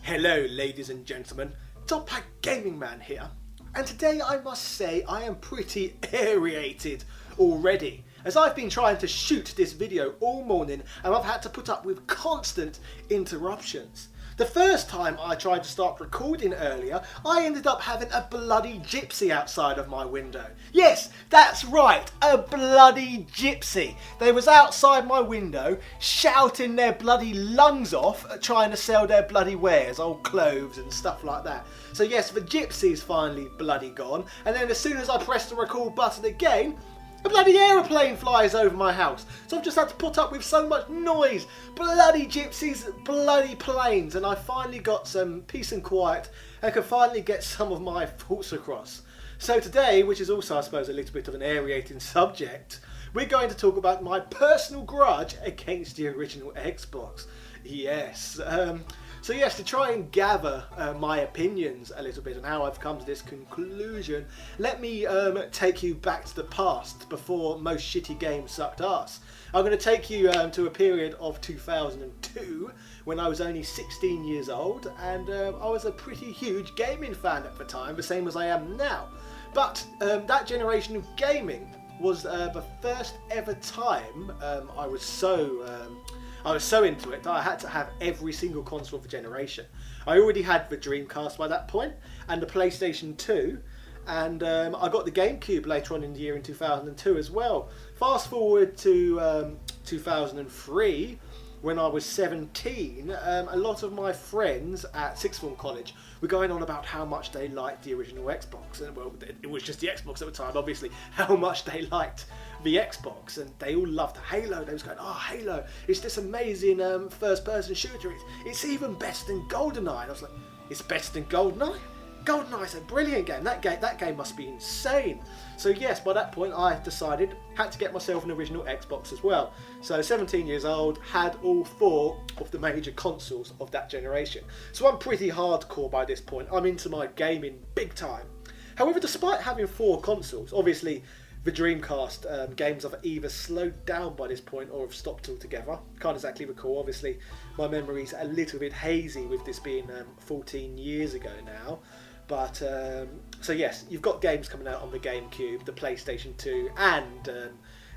Hello ladies and gentlemen, Top Pack Gaming Man here, and today I must say I am pretty aerated already, as I've been trying to shoot this video all morning and I've had to put up with constant interruptions. The first time I tried to start recording earlier, I ended up having a bloody gypsy outside of my window. Yes, that's right, a bloody gypsy. They was outside my window shouting their bloody lungs off, trying to sell their bloody wares, old clothes and stuff like that. So yes, the gypsy's finally bloody gone, and then as soon as I press the record button again, a bloody aeroplane flies over my house. So I've just had to put up with so much noise. Bloody gypsies, bloody planes. And I finally got some peace and quiet and can finally get some of my thoughts across. So today, which is also I suppose a little bit of an aerating subject, we're going to talk about my personal grudge against the original Xbox. Yes. So yes, to try and gather my opinions a little bit on how I've come to this conclusion, let me take you back to the past before most shitty games sucked arse. I'm going to take you to a period of 2002 when I was only 16 years old, and I was a pretty huge gaming fan at the time, the same as I am now. But that generation of gaming was the first ever time I was so into it that I had to have every single console of the generation. I already had the Dreamcast by that point, and the PlayStation 2, and I got the GameCube later on in the year in 2002 as well. Fast forward to 2003, when I was 17, a lot of my friends at sixth form college were going on about how much they liked the original Xbox. And well, it was just the Xbox at the time, obviously, how much they liked the Xbox, and they all loved Halo. They was going, oh, Halo, it's this amazing first-person shooter. It's even better than GoldenEye. And I was like, it's better than GoldenEye? GoldenEye's a brilliant game. That game must be insane. So yes, by that point I decided had to get myself an original Xbox as well. So 17 years old, had all four of the major consoles of that generation. So I'm pretty hardcore by this point. I'm into my gaming big time. However, despite having four consoles, obviously the Dreamcast games have either slowed down by this point or have stopped altogether. Can't exactly recall. Obviously my memory's a little bit hazy with this being 14 years ago now. But so yes, you've got games coming out on the GameCube, the PlayStation 2 and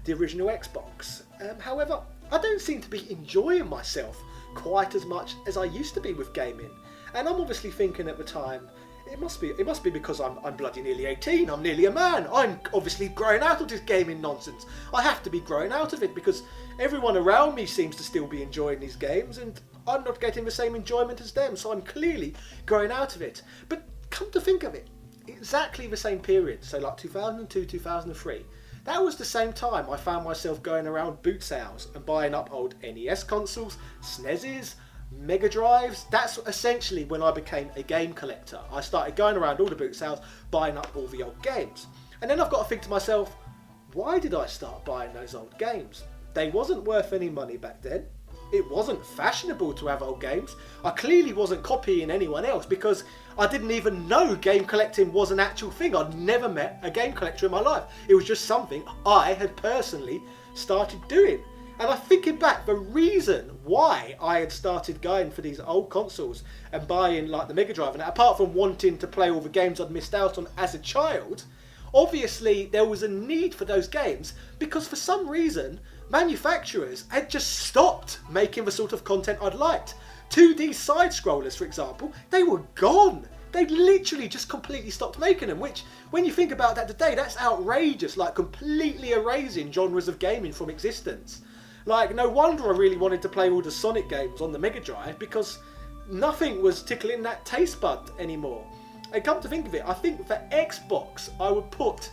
the original Xbox. However, I don't seem to be enjoying myself quite as much as I used to be with gaming. And I'm obviously thinking at the time, it must be because I'm bloody nearly 18, I'm nearly a man. I'm obviously growing out of this gaming nonsense. I have to be growing out of it because everyone around me seems to still be enjoying these games and I'm not getting the same enjoyment as them, so I'm clearly growing out of it. But come to think of it, exactly the same period, so like 2002, 2003, that was the same time I found myself going around boot sales and buying up old NES consoles, SNESes, Mega Drives. That's essentially when I became a game collector. I started going around all the boot sales, buying up all the old games. And then I've got to think to myself, why did I start buying those old games? They wasn't worth any money back then. It wasn't fashionable to have old games. I clearly wasn't copying anyone else because I didn't even know game collecting was an actual thing. I'd never met a game collector in my life. It was just something I had personally started doing. And I'm thinking back, the reason why I had started going for these old consoles and buying like the Mega Drive, and apart from wanting to play all the games I'd missed out on as a child, obviously there was a need for those games because for some reason manufacturers had just stopped making the sort of content I'd liked. 2D side scrollers, for example, they were gone. They literally just completely stopped making them, which when you think about that today, that's outrageous, like completely erasing genres of gaming from existence. Like, no wonder I really wanted to play all the Sonic games on the Mega Drive because nothing was tickling that taste bud anymore. And come to think of it, I think for Xbox I would put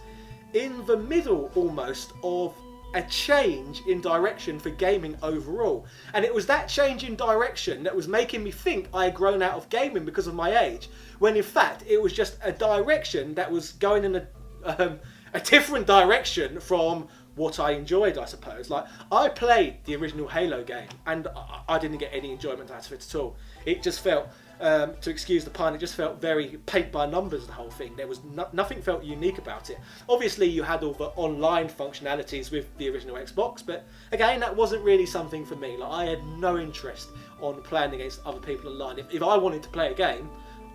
in the middle almost of a change in direction for gaming overall. And it was that change in direction that was making me think I had grown out of gaming because of my age, when in fact it was just a direction that was going in a different direction from what I enjoyed, I suppose. Like, I played the original Halo game and I didn't get any enjoyment out of it at all. It just felt, to excuse the pun, it just felt very paint by numbers, the whole thing. There was nothing felt unique about it. Obviously you had all the online functionalities with the original Xbox, but again, that wasn't really something for me. Like, I had no interest on playing against other people online. If I wanted to play a game,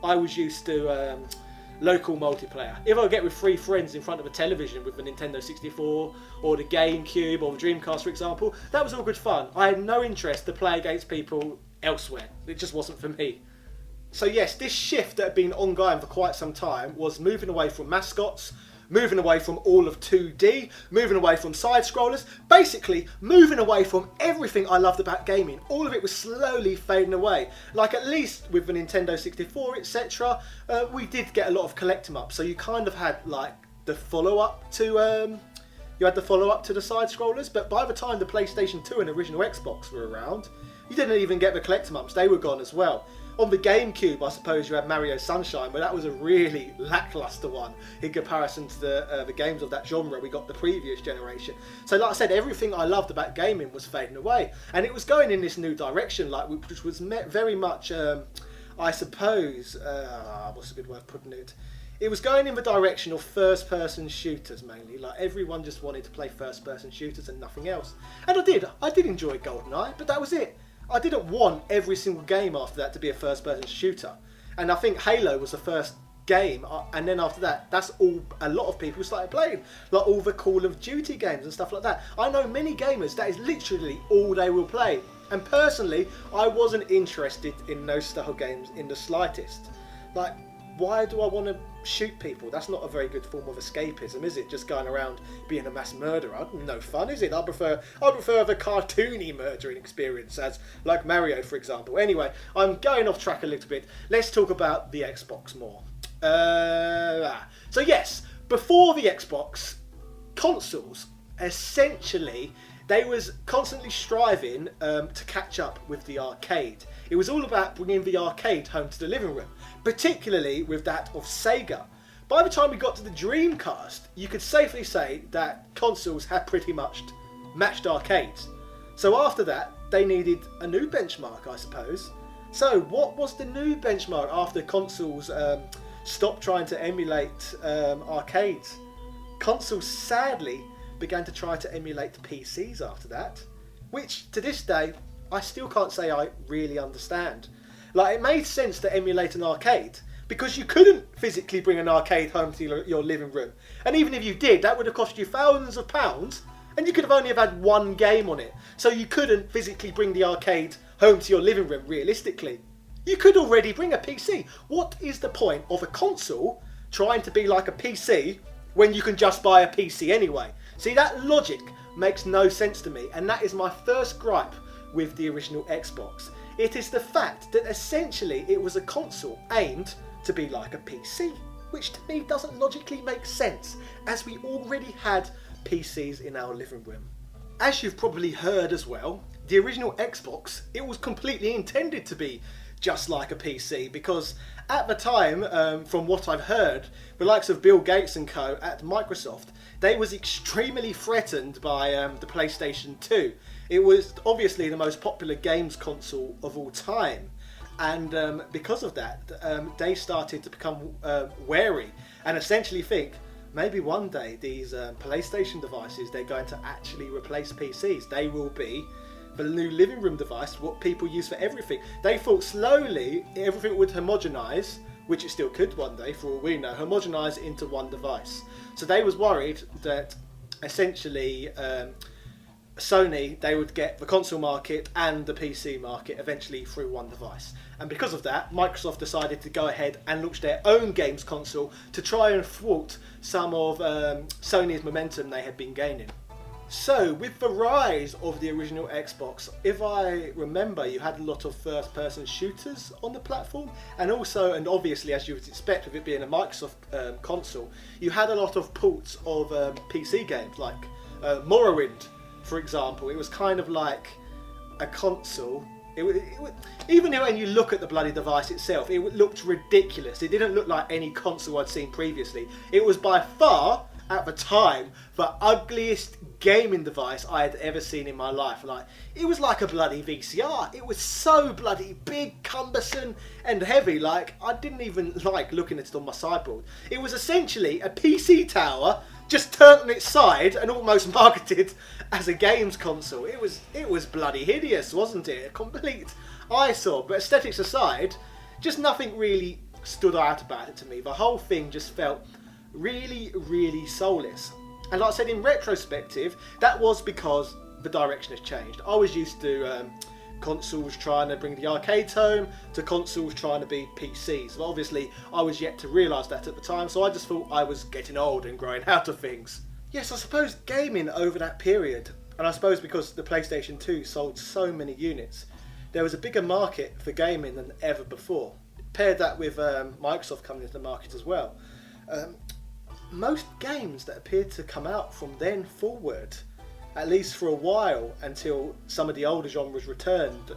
I was used to local multiplayer. If I would get with 3 friends in front of a television with the Nintendo 64 or the GameCube or the Dreamcast, for example, that was all good fun. I had no interest to play against people elsewhere. It just wasn't for me. So yes, this shift that had been ongoing for quite some time was moving away from mascots, moving away from all of 2D, moving away from side-scrollers, basically moving away from everything I loved about gaming. All of it was slowly fading away. Like, at least with the Nintendo 64, etc., we did get a lot of collect 'em up. So you kind of had like the follow-up to the side-scrollers, but by the time the PlayStation 2 and original Xbox were around, you didn't even get the collect 'em ups, they were gone as well. On the GameCube, I suppose you had Mario Sunshine, but that was a really lackluster one in comparison to the games of that genre we got the previous generation. So like I said, everything I loved about gaming was fading away. And it was going in this new direction, like, which was very much, I suppose, what's a good way of putting it? It was going in the direction of first-person shooters mainly. Like, everyone just wanted to play first-person shooters and nothing else. And I did enjoy GoldenEye, but that was it. I didn't want every single game after that to be a first-person shooter. And I think Halo was the first game, and then after that, that's all a lot of people started playing. Like all the Call of Duty games and stuff like that. I know many gamers, that is literally all they will play. And personally, I wasn't interested in those style games in the slightest. Like, why do I want to shoot people? That's not a very good form of escapism, is it? Just going around being a mass murderer. No fun, is it? I prefer the cartoony murdering experience, as like Mario, for example. Anyway, I'm going off track a little bit. Let's talk about the Xbox more. So yes, before the Xbox, consoles, essentially, they was constantly striving to catch up with the arcade. It was all about bringing the arcade home to the living room, particularly with that of Sega. By the time we got to the Dreamcast, you could safely say that consoles had pretty much matched arcades. So after that, they needed a new benchmark, I suppose. So what was the new benchmark after consoles stopped trying to emulate arcades? Consoles sadly began to try to emulate PCs after that, which to this day I still can't say I really understand. Like, it made sense to emulate an arcade because you couldn't physically bring an arcade home to your living room, and even if you did, that would have cost you thousands of pounds, and you could have only have had one game on it, so you couldn't physically bring the arcade home to your living room realistically. You could already bring a PC. What is the point of a console trying to be like a PC when you can just buy a PC anyway? See, that logic makes no sense to me, and that is my first gripe with the original Xbox. It is the fact that essentially it was a console aimed to be like a PC, which to me doesn't logically make sense, as we already had PCs in our living room. As you've probably heard as well, the original Xbox, it was completely intended to be just like a PC, because at the time, from what I've heard, the likes of Bill Gates and co at Microsoft, they was extremely threatened by the PlayStation 2. It was obviously the most popular games console of all time, and because of that, they started to become wary and essentially think maybe one day these PlayStation devices, they're going to actually replace PCs. They will be the new living room device, what people use for everything. They thought slowly everything would homogenise, which it still could one day for all we know, homogenise into one device. So they was worried that essentially Sony, they would get the console market and the PC market eventually through one device. And because of that, Microsoft decided to go ahead and launch their own games console to try and thwart some of Sony's momentum they had been gaining. So, with the rise of the original Xbox, if I remember, you had a lot of first-person shooters on the platform, and also, and obviously as you would expect with it being a Microsoft console, you had a lot of ports of PC games, like Morrowind, for example. It was kind of like a console. Even when you look at the bloody device itself, it looked ridiculous. It didn't look like any console I'd seen previously. It was by far, at the time, the ugliest gaming device I had ever seen in my life. Like, it was like a bloody VCR. It was so bloody big, cumbersome and heavy. Like, I didn't even like looking at it on my sideboard. It was essentially a PC tower just turned on its side and almost marketed as a games console. It was bloody hideous, wasn't it? A complete I saw. But aesthetics aside, just nothing really stood out about it to me. The whole thing just felt really, really soulless. And like I said, in retrospective, that was because the direction has changed. I was used to consoles trying to bring the arcades home to consoles trying to be PCs. But obviously, I was yet to realise that at the time, so I just thought I was getting old and growing out of things. Yes, I suppose gaming over that period, and I suppose because the PlayStation 2 sold so many units, there was a bigger market for gaming than ever before. Paired that with Microsoft coming into the market as well. Most games that appeared to come out from then forward, at least for a while, until some of the older genres returned.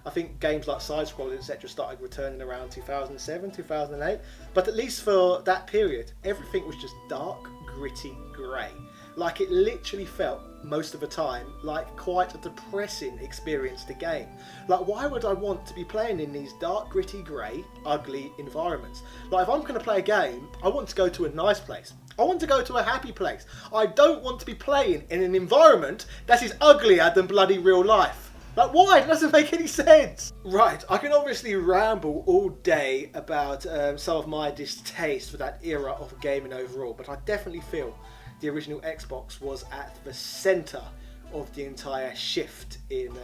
I think games like side-scrollers, etc. started returning around 2007, 2008. But at least for that period, everything was just dark, gritty, grey. Like it literally felt, most of the time, like quite a depressing experience to game. Like, why would I want to be playing in these dark, gritty, grey, ugly environments? Like, if I'm going to play a game, I want to go to a nice place. I want to go to a happy place. I don't want to be playing in an environment that is uglier than bloody real life. Like, why? It doesn't make any sense. Right, I can obviously ramble all day about some of my distaste for that era of gaming overall, but I definitely feel the original Xbox was at the centre of the entire shift in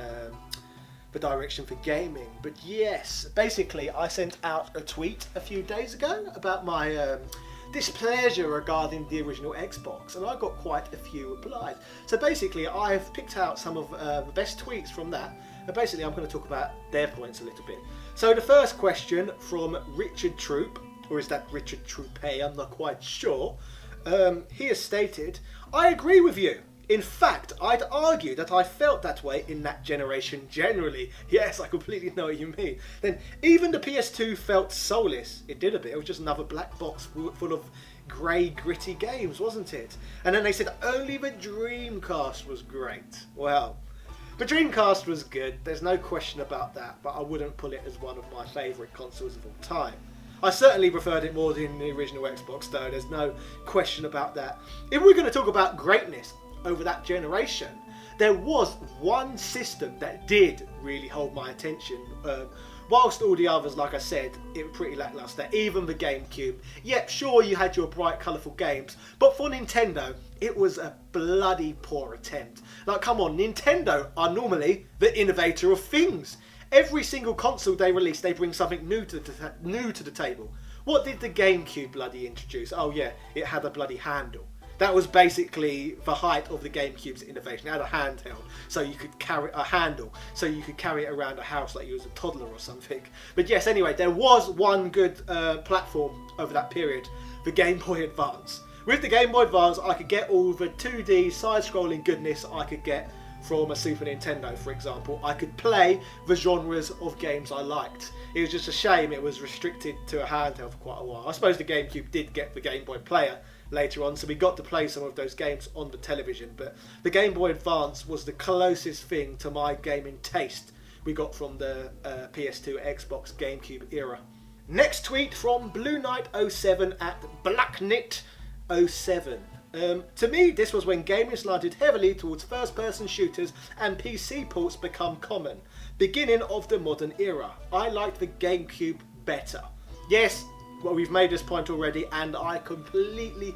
the direction for gaming. But yes, basically I sent out a tweet a few days ago about my displeasure regarding the original Xbox, and I got quite a few replies. So basically I've picked out some of the best tweets from that, and basically I'm going to talk about their points a little bit. So the first question from Richard Troop, or is that Richard Troupe? I'm not quite sure. He has stated, I agree with you. In fact, I'd argue that I felt that way in that generation generally. Yes, I completely know what you mean. Then, even the PS2 felt soulless. It did a bit. It was just another black box full of grey, gritty games, wasn't it? And then they said only the Dreamcast was great. Well, the Dreamcast was good. There's no question about that. But I wouldn't put it as one of my favourite consoles of all time. I certainly preferred it more than the original Xbox, though. There's no question about that. If we're going to talk about greatness over that generation, there was one system that did really hold my attention. Whilst all the others, like I said, it was pretty lackluster. Even the GameCube. Yep, sure, you had your bright, colourful games, but for Nintendo, it was a bloody poor attempt. Like, come on, Nintendo are normally the innovator of things. Every single console they release, they bring something new to the table. What did the GameCube bloody introduce? Oh yeah, it had a bloody handle. That was basically the height of the GameCube's innovation. It had a handheld, so you could carry a handle, so you could carry it around a house like you was a toddler or something. But yes, anyway, there was one good platform over that period, the Game Boy Advance. With the Game Boy Advance, I could get all the 2D side-scrolling goodness I could get from a Super Nintendo, for example. I could play the genres of games I liked. It was just a shame it was restricted to a handheld for quite a while. I suppose the GameCube did get the Game Boy Player later on, so we got to play some of those games on the television, but the Game Boy Advance was the closest thing to my gaming taste we got from the PS2, Xbox, GameCube era. Next tweet from Blue Knight 07 at Blacknit 07. To me, this was when gaming slanted heavily towards first-person shooters and PC ports become common. Beginning of the modern era. I liked the GameCube better. Yes, well, we've made this point already, and I completely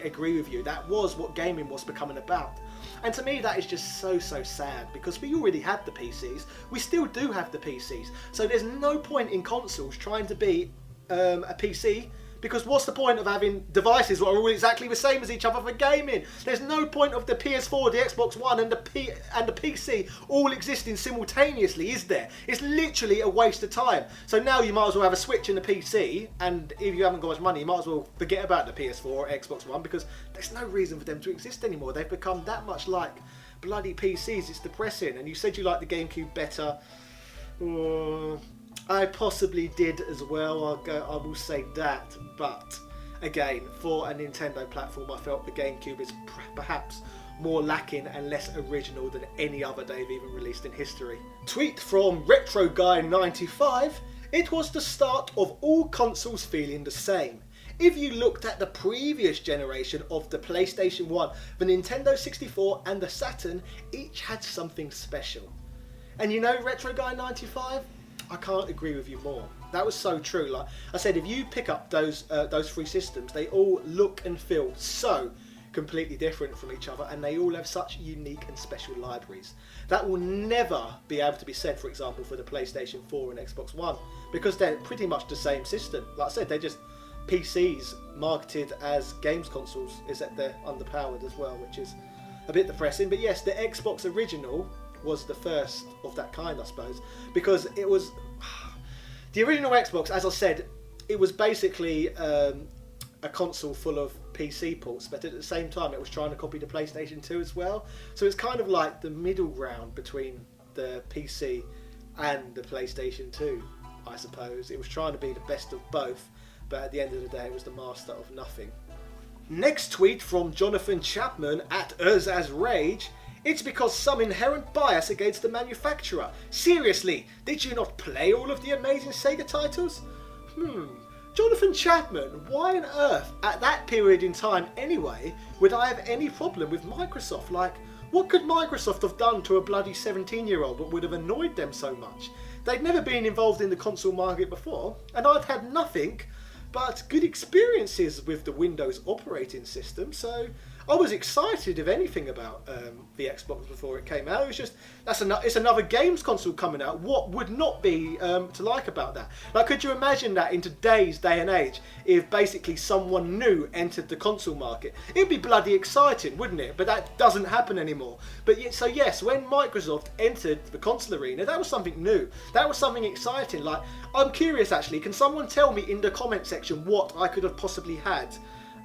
agree with you. That was what gaming was becoming about. And to me, that is just so sad, because we already had the PCs. We still do have the PCs. So there's no point in consoles trying to be a PC, because what's the point of having devices that are all exactly the same as each other for gaming? There's no point of the PS4, the Xbox One and the PC all existing simultaneously, is there? It's literally a waste of time. So now you might as well have a Switch and a PC, and if you haven't got much money, you might as well forget about the PS4 or Xbox One, because there's no reason for them to exist anymore. They've become that much like bloody PCs. It's depressing. And you said you liked the GameCube better. I possibly did as well, I will say that, but again, for a Nintendo platform, I felt the GameCube is perhaps more lacking and less original than any other they've even released in history. Tweet from RetroGuy95, it was the start of all consoles feeling the same. If you looked at the previous generation of the PlayStation 1, the Nintendo 64 and the Saturn, each had something special. And you know, Retro Guy 95, I can't agree with you more. That was so true. Like I said, if you pick up those three systems, they all look and feel so completely different from each other, and they all have such unique and special libraries. That will never be able to be said, for example, for the PlayStation 4 and Xbox One, because they're pretty much the same system. Like I said, they're just PCs marketed as games consoles, except they're underpowered as well, which is a bit depressing. But yes, the Xbox original was the first of that kind, I suppose, because it was the original Xbox, as I said, it was basically a console full of PC ports, but at the same time it was trying to copy the PlayStation 2 as well. So it's kind of like the middle ground between the PC and the PlayStation 2, I suppose. It was trying to be the best of both, but at the end of the day it was the master of nothing. Next tweet from Jonathan Chapman at UzAsRage. It's because some inherent bias against the manufacturer. Seriously, did you not play all of the amazing Sega titles? Jonathan Chapman, why on earth, at that period in time anyway, would I have any problem with Microsoft? Like, what could Microsoft have done to a bloody 17-year-old that would have annoyed them so much? They'd never been involved in the console market before, and I'd had nothing but good experiences with the Windows operating system, so I was excited, if anything, about the Xbox before it came out. It was just, it's another games console coming out. What would not be to like about that? Like, could you imagine that in today's day and age, if basically someone new entered the console market? It'd be bloody exciting, wouldn't it? But that doesn't happen anymore. But so yes, when Microsoft entered the console arena, that was something new. That was something exciting. Like, I'm curious actually, can someone tell me in the comment section what I could have possibly had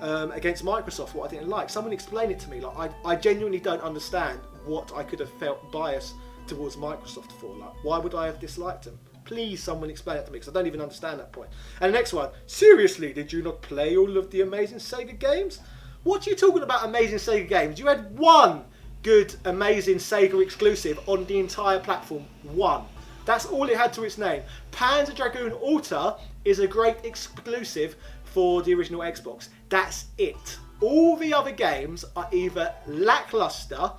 against Microsoft, what I didn't like? Someone explain it to me. Like, I genuinely don't understand what I could have felt bias towards Microsoft for. Like, why would I have disliked them? Please, someone explain it to me, because I don't even understand that point. And the next one, seriously, did you not play all of the amazing Sega games? What are you talking about, amazing Sega games? You had one good, amazing Sega exclusive on the entire platform. One. That's all it had to its name. Panzer Dragoon Alta is a great exclusive for the original Xbox. That's it. All the other games are either lackluster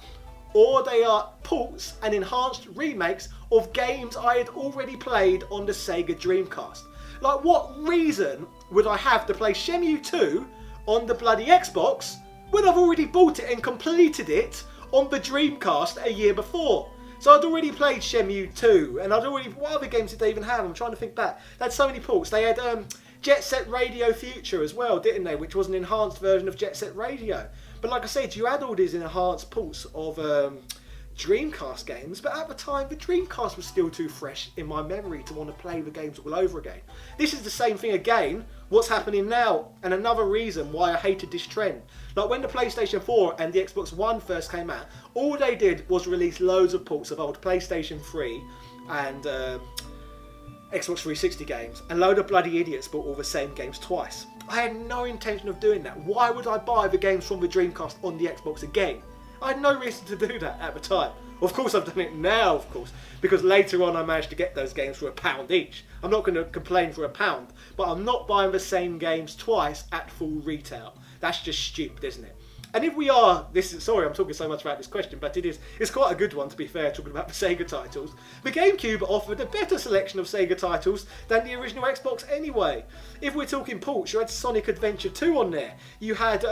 or they are ports and enhanced remakes of games I had already played on the Sega Dreamcast. Like, what reason would I have to play Shenmue 2 on the bloody Xbox when I've already bought it and completed it on the Dreamcast a year before? So I'd already played Shenmue 2, and what other games did they even have? I'm trying to think back. They had so many ports. They had Jet Set Radio Future as well, didn't they? Which was an enhanced version of Jet Set Radio. But like I said, you had all these enhanced ports of Dreamcast games, but at the time the Dreamcast was still too fresh in my memory to want to play the games all over again. This is the same thing again, what's happening now, and another reason why I hated this trend. Like, when the PlayStation 4 and the Xbox One first came out, all they did was release loads of ports of old PlayStation 3 and Xbox 360 games, and a load of bloody idiots bought all the same games twice. I had no intention of doing that. Why would I buy the games from the Dreamcast on the Xbox again? I had no reason to do that at the time. Of course I've done it now, of course, because later on I managed to get those games for £1 each. I'm not going to complain for £1, but I'm not buying the same games twice at full retail. That's just stupid, isn't it? And if we are, sorry I'm talking so much about this question, but it's quite a good one, to be fair, talking about the Sega titles. The GameCube offered a better selection of Sega titles than the original Xbox anyway. If we're talking ports, you had Sonic Adventure 2 on there. You had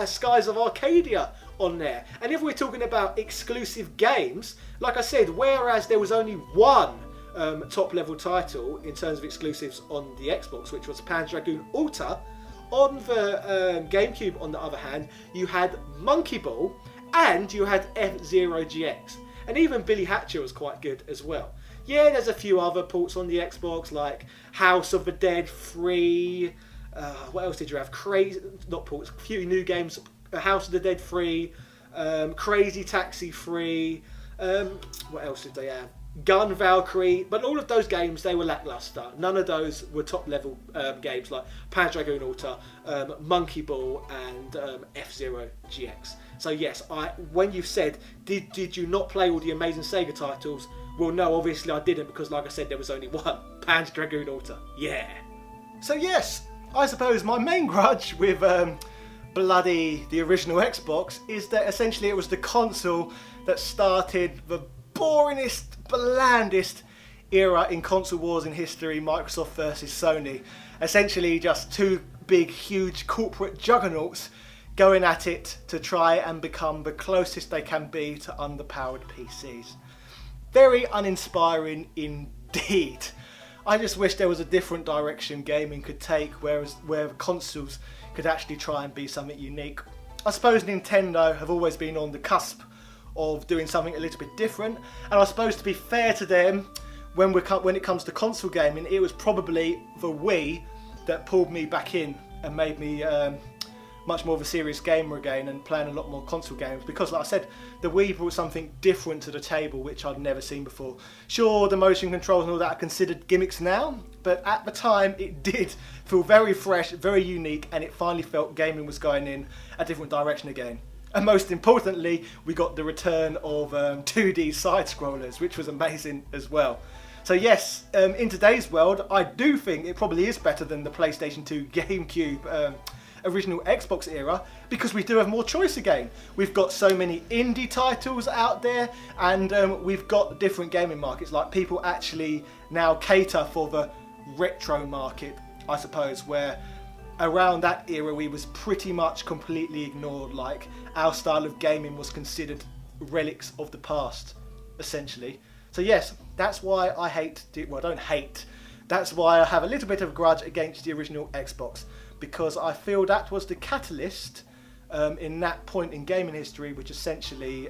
Skies of Arcadia on there. And if we're talking about exclusive games, like I said, whereas there was only one top level title in terms of exclusives on the Xbox, which was Panzer Dragoon Alta, on the GameCube, on the other hand, you had Monkey Ball and you had F-Zero GX. And even Billy Hatcher was quite good as well. Yeah, there's a few other ports on the Xbox, like House of the Dead 3. What else did you have? Not ports, a few new games. House of the Dead 3. Crazy Taxi 3. What else did they have? Gun Valkyrie, but all of those games, they were lackluster. None of those were top level games like Panzer Dragoon Alta, Monkey Ball and F-Zero GX. So yes, when you've said, did you not play all the amazing Sega titles? Well no, obviously I didn't, because like I said, there was only one, Panzer Dragoon Alta. Yeah. So yes, I suppose my main grudge with the original Xbox is that essentially it was the console that started the boringest, blandest era in console wars in history, Microsoft versus Sony. Essentially just two big, huge corporate juggernauts going at it to try and become the closest they can be to underpowered PCs. Very uninspiring indeed. I just wish there was a different direction gaming could take, where consoles could actually try and be something unique. I suppose Nintendo have always been on the cusp of doing something a little bit different, and I suppose, to be fair to them, when it comes to console gaming, it was probably the Wii that pulled me back in and made me much more of a serious gamer again and playing a lot more console games, because, like I said, the Wii brought something different to the table which I'd never seen before. Sure, the motion controls and all that are considered gimmicks now, but at the time it did feel very fresh, very unique, and it finally felt gaming was going in a different direction again. And most importantly, we got the return of 2D side-scrollers, which was amazing as well. So yes, in today's world, I do think it probably is better than the PlayStation 2, GameCube, original Xbox era, because we do have more choice again. We've got so many indie titles out there, and we've got different gaming markets. Like, people actually now cater for the retro market, I suppose, where around that era we was pretty much completely ignored. Like, our style of gaming was considered relics of the past, essentially. So yes, that's why I don't hate, that's why I have a little bit of a grudge against the original Xbox, because I feel that was the catalyst in that point in gaming history, which essentially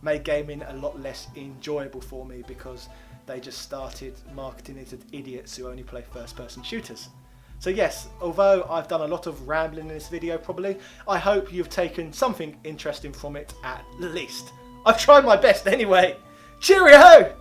made gaming a lot less enjoyable for me, because they just started marketing it to idiots who only play first-person shooters. So yes, although I've done a lot of rambling in this video probably, I hope you've taken something interesting from it at least. I've tried my best anyway. Cheerio!